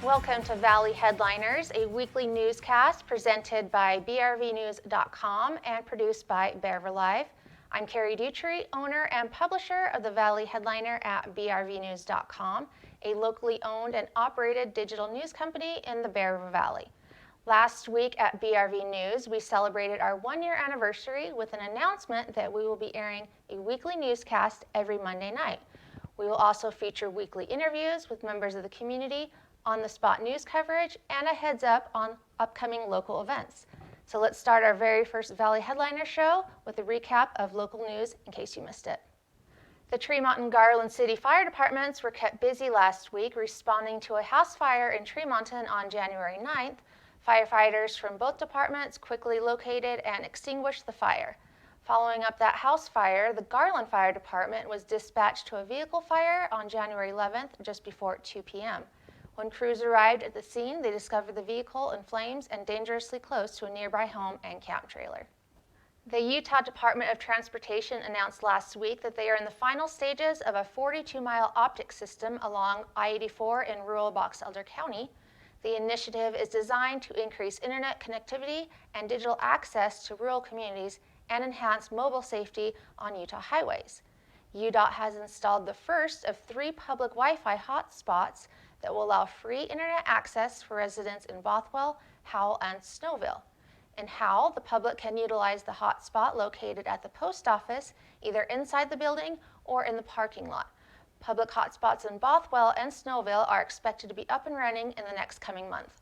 Welcome to Valley Headliners, a weekly newscast presented by brvnews.com and produced by Bearver Live. I'm Carrie Dutry, owner and publisher of the Valley Headliner at brvnews.com, a locally owned and operated digital news company in the Bearver Valley. Last week at BRV News, we celebrated our one-year anniversary with an announcement that we will be airing a weekly newscast every Monday night. We will also feature weekly interviews with members of the community, on-the-spot news coverage, and a heads up on upcoming local events. So let's start our very first Valley Headliner show with a recap of local news in case you missed it. The Tremont and Garland City Fire Departments were kept busy last week responding to a house fire in Tremonton on January 9th. Firefighters from both departments quickly located and extinguished the fire. Following up that house fire, the Garland Fire Department was dispatched to a vehicle fire on January 11th just before 2 p.m. When crews arrived at the scene, they discovered the vehicle in flames and dangerously close to a nearby home and camp trailer. The Utah Department of Transportation announced last week that they are in the final stages of a 42-mile optic system along I-84 in rural Box Elder County. The initiative is designed to increase internet connectivity and digital access to rural communities and enhance mobile safety on Utah highways. UDOT has installed the first of 3 public Wi-Fi hotspots that will allow free internet access for residents in Bothwell, Howell, and Snowville. In Howell, the public can utilize the hotspot located at the post office, either inside the building or in the parking lot. Public hotspots in Bothwell and Snowville are expected to be up and running in the next coming month.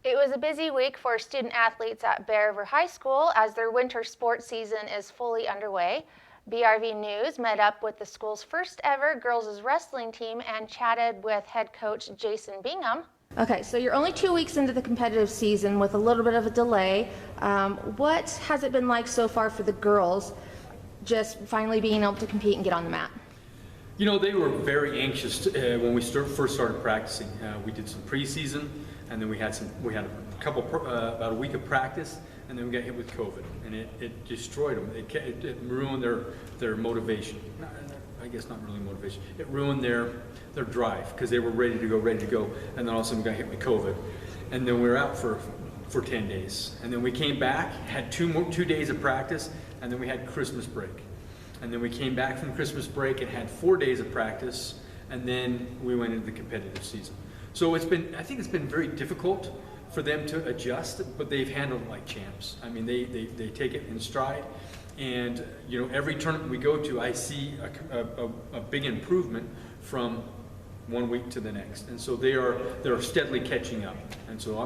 It was a busy week for student athletes at Bearver High School as their winter sports season is fully underway. BRV News met up with the school's first ever girls' wrestling team and chatted with head coach Jason Bingham. Okay, so you're only 2 weeks into the competitive season with a little bit of a delay. What has it been like so far for the girls, just finally being able to compete and get on the mat? You know, they were very anxious when we first started practicing. We did some preseason, and then we had about a week of practice, and then we got hit with COVID, and it destroyed them. It ruined their motivation. I guess not really motivation. It ruined their drive because they were ready to go, and then all of a sudden we got hit with COVID, and then we were out for 10 days, and then we came back, had 2 days of practice, and then we had Christmas break. And then we came back from Christmas break and had 4 days of practice, and then we went into the competitive season. So I think it's been very difficult for them to adjust, but they've handled it like champs. I mean, they take it in stride, and you know, every tournament we go to, I see a big improvement from 1 week to the next, and so they're steadily catching up. And so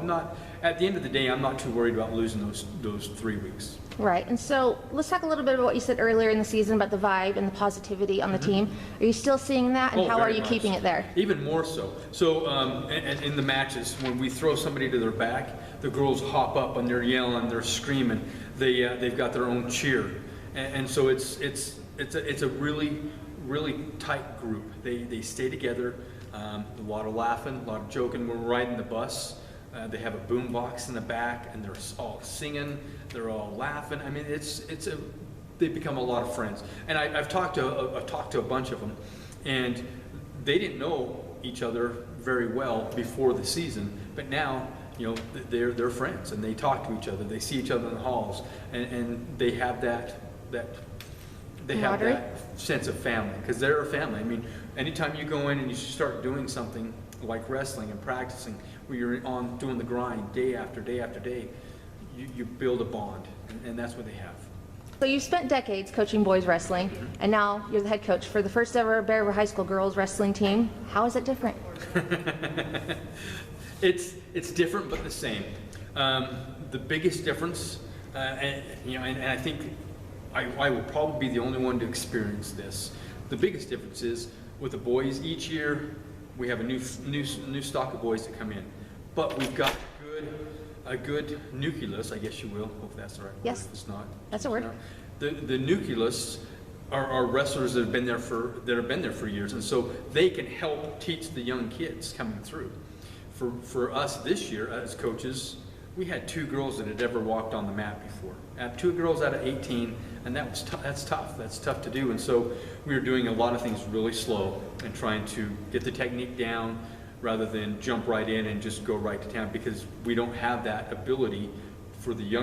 at the end of the day, I'm not too worried about losing those 3 weeks. Right, and so let's talk a little bit about what you said earlier in the season about the vibe and the positivity on the team. Are you still seeing that, and how are you keeping it there? Even more so. So in the matches, when we throw somebody to their back, the girls hop up and they're yelling, they're screaming. They've got their own cheer, and so it's a really tight group. They stay together. A lot of laughing, a lot of joking. We're riding the bus. They have a boom box in the back, and they're all singing. They're all laughing. I mean, they've become a lot of friends. And I've talked to a bunch of them, and they didn't know each other very well before the season, but now, you know, they're friends, and they talk to each other. They see each other in the halls, and they have that sense of family, because they're a family. I mean, anytime you go in and you start doing something like wrestling and practicing, where you're on doing the grind day after day after day, you build a bond, and that's what they have. So you've spent decades coaching boys wrestling, and now you're the head coach for the first ever Bearver High School girls wrestling team. How is it different? It's different but the same. The biggest difference, and I think I will probably be the only one to experience this. The biggest difference is with the boys. Each year we have a new stock of boys that come in, but we've got a good nucleus, I guess you will. Hope that's the right word. Yes, if it's not. That's a word. The nucleus are wrestlers that have been there for years, and so they can help teach the young kids coming through. For us this year as coaches, we had 2 girls that had ever walked on the mat before. 2 girls out of 18, and that's tough. That's tough to do. And so we were doing a lot of things really slow and trying to get the technique down, rather than jump right in and just go right to town, because we don't have that ability for the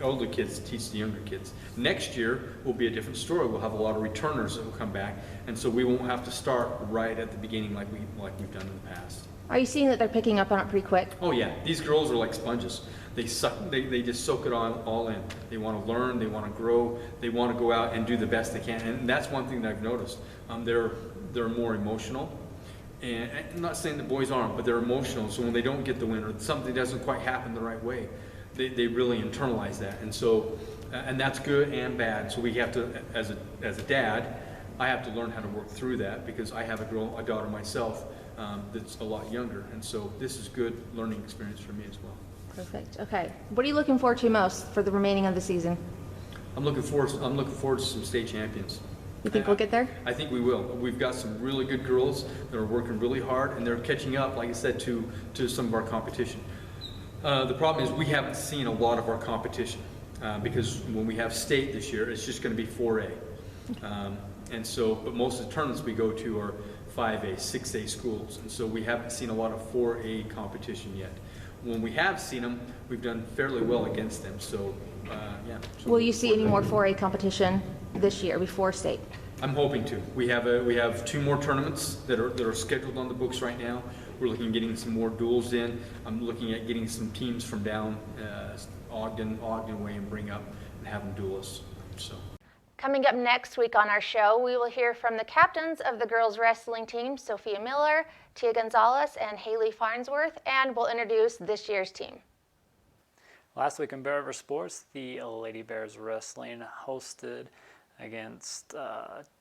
older kids to teach the younger kids. Next year will be a different story. We'll have a lot of returners that will come back, and so we won't have to start right at the beginning like we've done in the past. Are you seeing that they're picking up on it pretty quick? Oh yeah, these girls are like sponges. They just soak it all in. They want to learn, they want to grow, they want to go out and do the best they can, and that's one thing that I've noticed. They're more emotional. And I'm not saying the boys aren't, but they're emotional. So when they don't get the win or something doesn't quite happen the right way, they really internalize that. And so, and that's good and bad. So we have to, as a dad, I have to learn how to work through that, because I have a daughter myself that's a lot younger. And so this is good learning experience for me as well. Perfect. Okay. What are you looking forward to most for the remaining of the season? I'm looking forward to some state champions. You think we'll get there? I think we will. We've got some really good girls that are working really hard, and they're catching up, like I said, to some of our competition. The problem is we haven't seen a lot of our competition because when we have state this year, it's just going to be 4A. And so, but most of the tournaments we go to are 5A, 6A schools, and so we haven't seen a lot of 4A competition yet. When we have seen them, we've done fairly well against them. So, yeah. So will you see any more 4A competition this year before state? I'm hoping to. We have 2 more tournaments that are scheduled on the books right now. We're looking at getting some more duels in. I'm looking at getting some teams from down Ogden way and bring up and have them duelists. So. Coming up next week on our show, we will hear from the captains of the girls wrestling team, Sophia Miller, Tia Gonzalez, and Haley Farnsworth, and we'll introduce this year's team. Last week in Bear River Sports, the Lady Bears Wrestling hosted against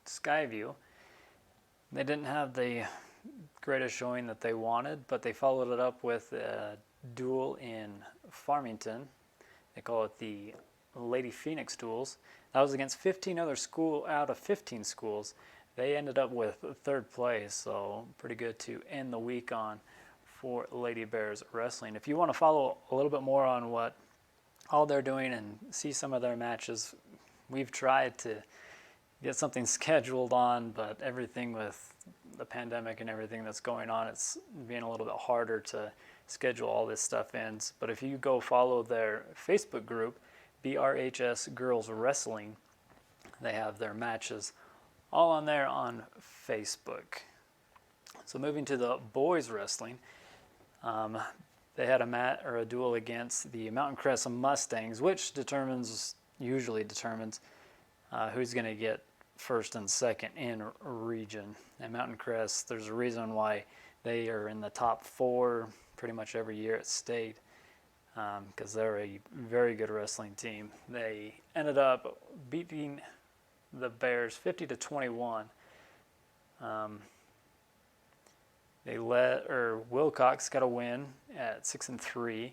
Skyview. They didn't have the greatest showing that they wanted, but they followed it up with a duel in Farmington. They call it the Lady Phoenix Duels. That was against 15 other schools out of 15 schools. They ended up with 3rd place, so pretty good to end the week on for Lady Bears Wrestling. If you want to follow a little bit more on what all they're doing and see some of their matches, we've tried to get something scheduled on, but everything with the pandemic and everything that's going on, it's being a little bit harder to schedule all this stuff in. But if you go follow their Facebook group, BRHS Girls Wrestling, they have their matches all on there on Facebook. So moving to the boys wrestling, they had a duel against the Mountain Crest Mustangs, which usually determines who's going to get first and second in region. And Mountain Crest, there's a reason why they are in the top 4 pretty much every year at state, because they're a very good wrestling team. They ended up beating the Bears 50-21. Wilcox got a win at 6-3,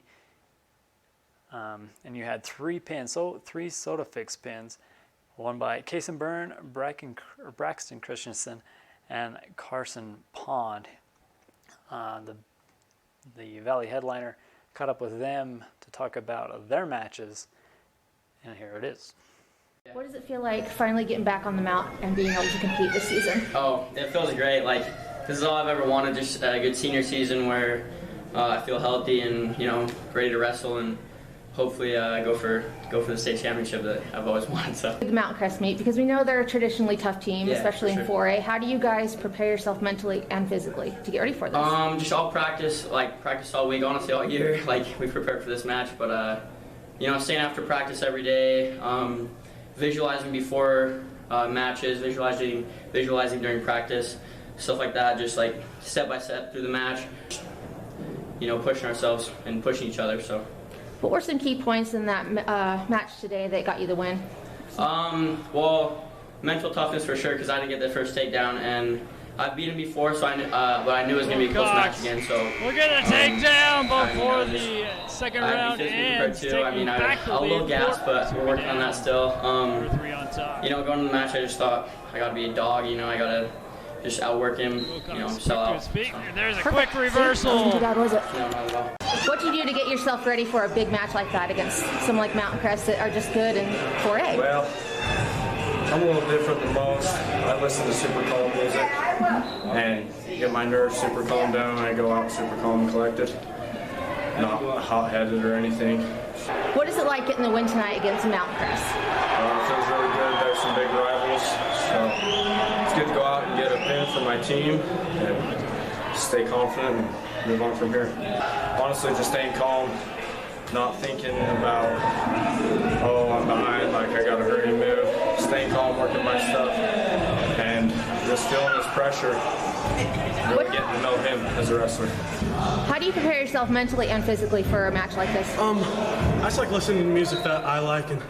and you had 3 pins, so 3 SodaFix pins, won by Kason Byrne, Braxton Christensen, and Carson Pond. The Valley headliner caught up with them to talk about their matches, and here it is. What does it feel like finally getting back on the mount and being able to compete this season? Oh, it feels great. Like, this is all I've ever wanted, just a good senior season where I feel healthy and, ready to wrestle and hopefully go for the state championship that I've always wanted. So. The Mountain Crest meet, because we know they're a traditionally tough team, Yeah, especially in for 4A. How do you guys prepare yourself mentally and physically to get ready for this? Just all practice all week, honestly, all year. Like, we prepared for this match, but staying after practice every day, visualizing before matches, visualizing during practice, stuff like that. Just like step by step through the match, pushing ourselves and pushing each other. So. What were some key points in that match today that got you the win? Well, mental toughness for sure, because I didn't get the first takedown, and I've beaten before, so but I knew it was going to be a close match again. So we'll get a takedown before the second round ends. A little gas, but we're working on that still. 3 on top. Going to the match, I just thought I got to be a dog. I got to just outwork him. Sell out. So. There's a quick reversal. Wasn't too bad, was it? No, not at all. What do you do to get yourself ready for a big match like that against someone like Mountain Crest that are just good in 4A? Well, I'm a little different than most. I listen to super call music. and get my nerves super calmed down. I go out super calm and collected, not hot-headed or anything. What is it like getting the win tonight against Mount Crest? It feels really good. There's some big rivals, so it's good to go out and get a pin for my team and stay confident and move on from here. Honestly, just staying calm, not thinking about, oh, I'm behind, like I gotta hurry and move. Staying calm, working my stuff, and just feeling this pressure, really getting to know him as a wrestler. How do you prepare yourself mentally and physically for a match like this? I just like listening to music that I like and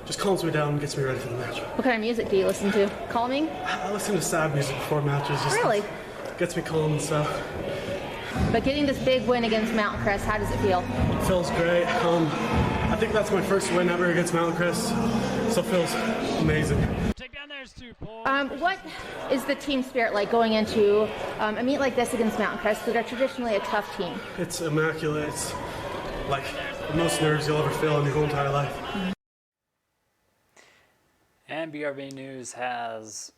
just calms me down and gets me ready for the match. What kind of music do you listen to? Calming? I listen to sad music before matches. Just Really? Gets me calm and stuff. But getting this big win against Mountain Crest, how does it feel? It feels great. I think that's my first win ever against Mountain Crest, so it feels amazing. Take down there's 2 points. What is the team spirit like going into a meet like this against Mountain Crest, that are traditionally a tough team? It's immaculate. It's like the most nerves you'll ever feel in your whole entire life. And BRV News has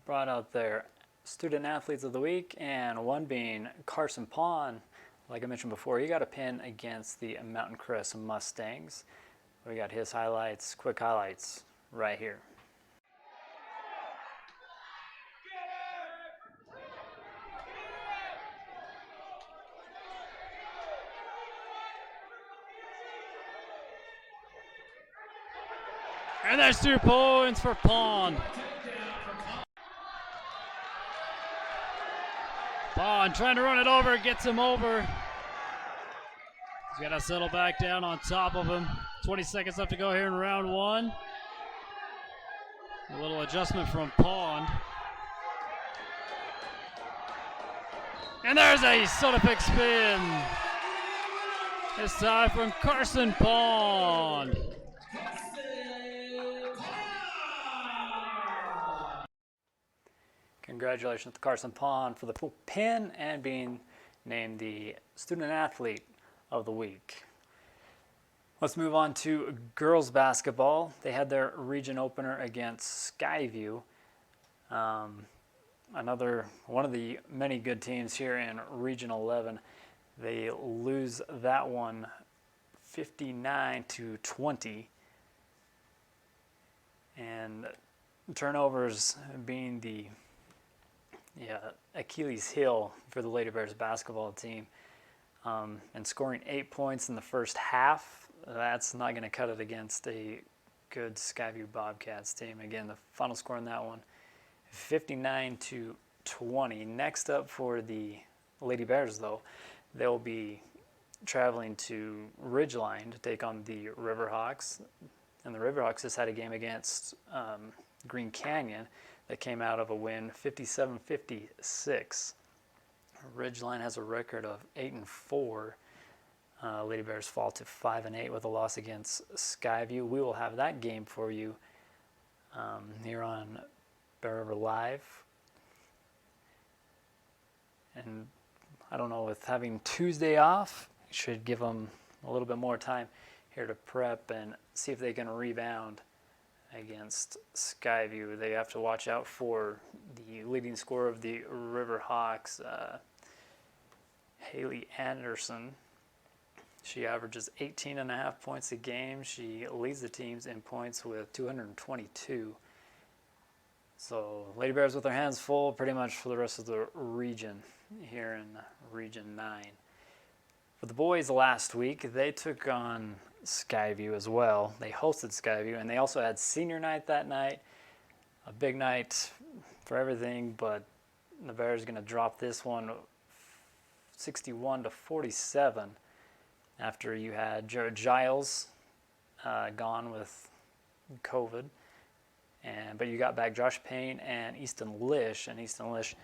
brought out their Student Athletes of the Week, and one being Carson Pond. Like I mentioned before, he got a pin against the Mountain Crest Mustangs. We got his highlights, quick highlights, right here. And there's 2 points for Pond. Pond trying to run it over, gets him over. He's got to settle back down on top of him. 20 seconds left to go here in round 1. A little adjustment from Pond. And there's a soda pick spin. This time from Carson Pond. Congratulations to Carson Pond for the pin and being named the Student Athlete of the Week. Let's move on to girls basketball. They had their region opener against Skyview. Another one of the many good teams here in Region 11. They lose that one 59-20. And turnovers being the Achilles heel for the Lady Bears basketball team, and scoring 8 points in the first half, that's not going to cut it against a good Skyview Bobcats team. Again, the final score in that one, 59-20. Next up for the Lady Bears, though, they'll be traveling to Ridgeline to take on the Riverhawks, and the Riverhawks just had a game against Green Canyon that came out of a win, 57-56. Ridgeline has a record of 8-4. Lady Bears fall to 5-8 with a loss against Skyview. We will have that game for you here on Bear River Live. And I don't know, with having Tuesday off, should give them a little bit more time here to prep and see if they can rebound against Skyview. They have to watch out for the leading scorer of the Riverhawks, Haley Anderson. She averages 18.5 points a game. She leads the teams in points with 222. So Lady Bears with their hands full pretty much for the rest of the region here in Region 9. For the boys last week, they took on Skyview as well. They hosted Skyview, and they also had senior night that night. A big night for everything, but the Bears are going to drop this one 61-47 after you had Jared Giles gone with COVID. But you got back Josh Payne and Easton Lish, and Easton Lish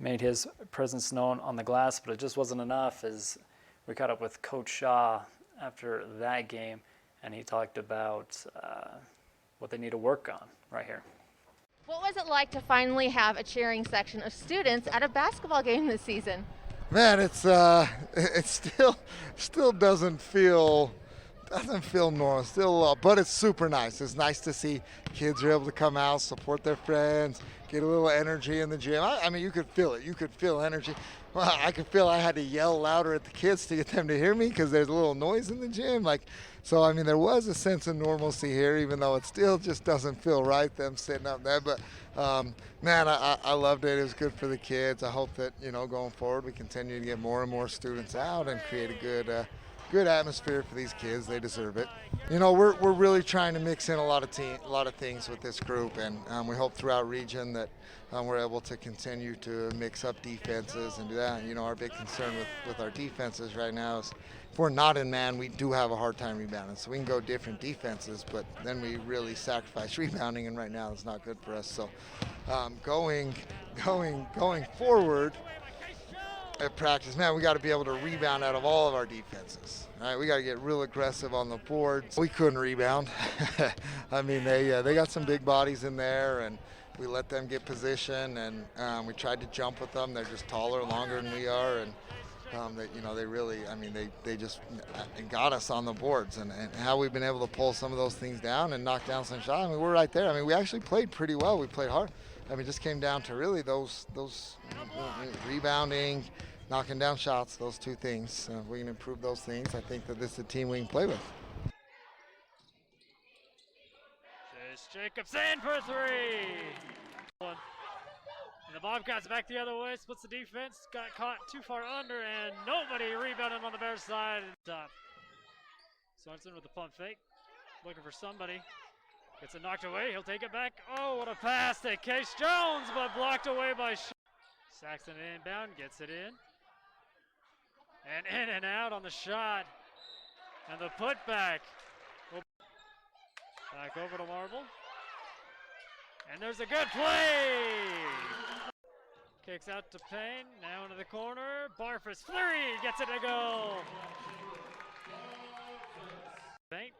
made his presence known on the glass, but it just wasn't enough. As we caught up with Coach Shaw after that game, and he talked about what they need to work on right here. What was it like to finally have a cheering section of students at a basketball game this season? Man, it still doesn't feel normal. But it's super nice. It's nice to see kids are able to come out, support their friends, get a little energy in the gym. I mean, you could feel it. You could feel energy. Well, I could feel I had to yell louder at the kids to get them to hear me because there's a little noise in the gym. So I mean, there was a sense of normalcy here, even though it still just doesn't feel right, them sitting up there. But man, I loved it. It was good for the kids. I hope that, going forward, we continue to get more and more students out and create a good atmosphere for these kids. They deserve it. We're really trying to mix in a lot of things with this group, and we hope throughout region that we're able to continue to mix up defenses and do that. Our big concern with our defenses right now is if we're not in man, we do have a hard time rebounding. So we can go different defenses, but then we really sacrifice rebounding, and right now it's not good for us. So going forward at practice, man, we got to be able to rebound out of all of our defenses. All right, we got to get real aggressive on the boards. We couldn't rebound. I mean, they got some big bodies in there, and we let them get position, and we tried to jump with them. They're just taller, longer than we are, and they really, they just got us on the boards, and how we've been able to pull some of those things down and knock down some shots. I mean, we're right there. I mean, we actually played pretty well. We played hard. I mean, it just came down to really those rebounding, knocking down shots, those two things. If we can improve those things, I think that this is a team we can play with. Chase Jacobs in for three. And the Bobcats back the other way, splits the defense, got caught too far under, and nobody rebounded on the Bears side. Sorensen with the pump fake, looking for somebody. Gets it knocked away, he'll take it back. Oh, what a pass to Case Jones, but blocked away by Saxton inbound, gets it in. And in and out on the shot. And the putback. Back over to Marble. And there's a good play! Kicks out to Payne, now into the corner. Barfus, flurry, gets it to go. Payne.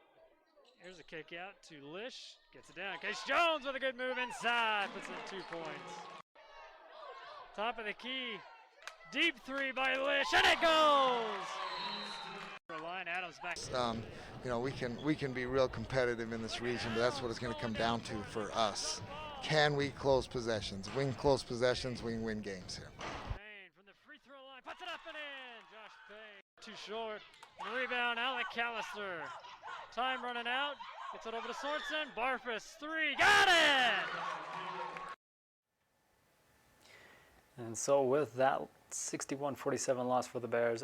Here's a kick out to Lish. Gets it down. Case Jones with a good move inside. Puts in 2 points. Top of the key. Deep three by Lish. And it goes! Line Adams back. We can be real competitive in this region, but that's what it's going to come down to for us. Can we close possessions? If we can close possessions, we can win games here. Payne from the free throw line. Puts it up and in. Josh Payne. Too short. And the rebound, Alec Callister. Time running out. Gets it over to Sorensen. Barfus, 3. Got it! And so with that 61-47 loss for the Bears,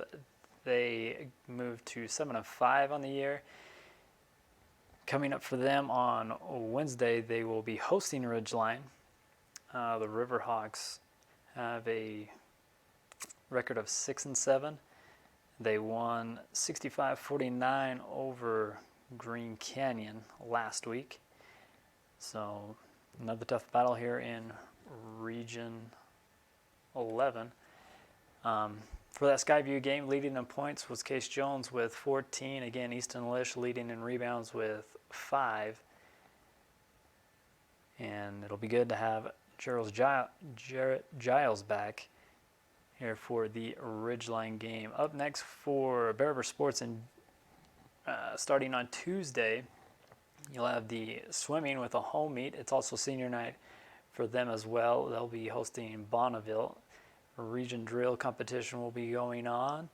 they moved to 7-5 on the year. Coming up for them on Wednesday, they will be hosting Ridgeline. The Riverhawks have a record of 6-7. They won 65-49 over Green Canyon last week. So another tough battle here in Region 11. For that Skyview game, leading in points was Case Jones with 14. Again, Easton Lish leading in rebounds with 5. And it'll be good to have Jarrett Giles back here for the Ridgeline game. Up next for Bear River Sports, and starting on Tuesday, you'll have the swimming with a home meet. It's also senior night for them as well. They'll be hosting Bonneville. A region drill competition will be going on.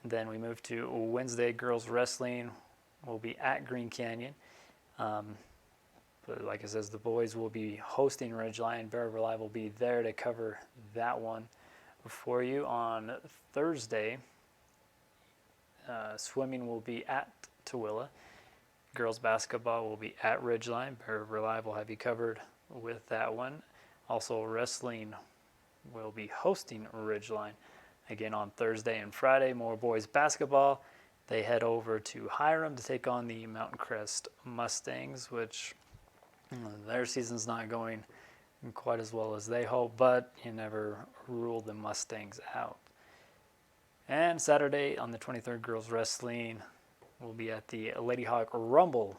And then we move to Wednesday, girls wrestling will be at Green Canyon. But like I says, the boys will be hosting Ridgeline. Bear River Live will be there to cover that one for you. On Thursday, swimming will be at Tooele. Girls basketball will be at Ridgeline. Bear River Live will have you covered with that one. Also, wrestling will be hosting Ridgeline again on Thursday and Friday. More boys basketball. They head over to Hiram to take on the Mountain Crest Mustangs, which their season's not going quite as well as they hope, but you never rule the Mustangs out. And Saturday on the 23rd, girls wrestling will be at the Lady Hawk Rumble.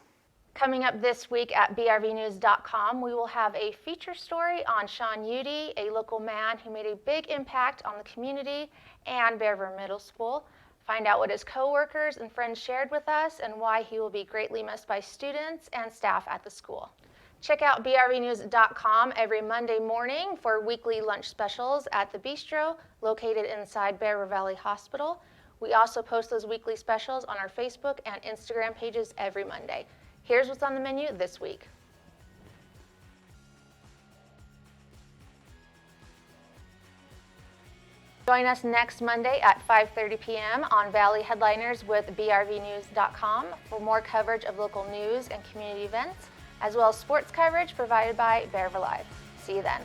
Coming up this week at brvnews.com, we will have a feature story on Sean Udy, a local man who made a big impact on the community and Bear River Middle School. Find out what his coworkers and friends shared with us and why he will be greatly missed by students and staff at the school. Check out brvnews.com every Monday morning for weekly lunch specials at the Bistro located inside Bear River Valley Hospital. We also post those weekly specials on our Facebook and Instagram pages every Monday. Here's what's on the menu this week. Join us next Monday at 5:30 p.m. on Valley Headliners with brvnews.com for more coverage of local news and community events, as well as sports coverage provided by Bear River Live. See you then.